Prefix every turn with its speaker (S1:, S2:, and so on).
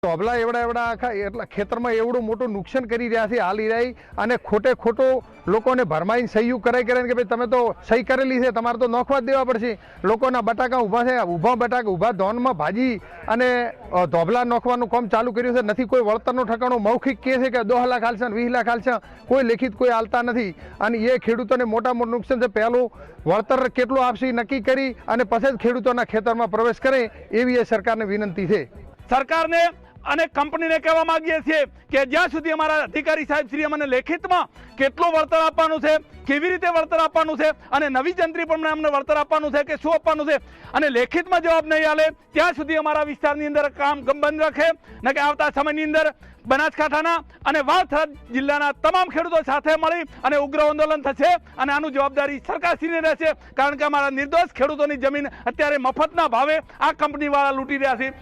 S1: ધોબલા એવડા એવડા આખા એટલા ખેતરમાં એવડું મોટું નુકસાન કરી રહ્યા છે હાલ ઈરાઈ, અને ખોટે ખોટો લોકોને ભરમાઈને સહીયું કરાઈ કે ભાઈ તમે તો સહી કરેલી છે, તમારે તો નોખવા જ દેવા પડશે. લોકોના બટાકા ઊભા છે, ઊભા બટાકા ઊભા ધોનમાં ભાજી અને ધોબલા નોખવાનું કામ ચાલુ કર્યું છે. નથી કોઈ વળતરનો ઠકાણો, મૌખિક કહે છે કે 10 લાખ હાલશે 20 લાખ હાલશે, કોઈ લેખિત કોઈ હાલતા નથી. અને એ ખેડૂતોને મોટા મોટું નુકસાન છે. પહેલું વળતર કેટલું આપશે નક્કી કરી અને પછી જ ખેડૂતોના ખેતરમાં પ્રવેશ કરે એવી એ સરકારને વિનંતી છે.
S2: સરકારને અને કંપનીને કહેવા માંગીએ છીએ કે જ્યાં સુધી અમારા અધિકારી સાહેબ શ્રી અમને લેખિતમાં કેટલું વળતર આપવાનું છે, કેવી રીતે વળતર આપવાનું છે અને નવી જંત્રી પણ અમને વળતર આપવાનું છે કે શું આપવાનું છે અને લેખિતમાં જવાબ નહીં આલે ત્યાં સુધી અમારા વિસ્તારની અંદર કામ બંધ રાખે ને કે આવતા સમયની અંદર બનાસકાંઠાના અને વાવથરા જિલ્લાના તમામ ખેડૂતો સાથે મળી અને ઉગ્ર આંદોલન થશે અને આનું જવાબદારી સરકારશ્રીને રહેશે. કારણ કે અમારા નિર્દોષ ખેડૂતોની જમીન અત્યારે મફતના ભાવે આ કંપનીવાળા લૂંટી રહ્યા છે.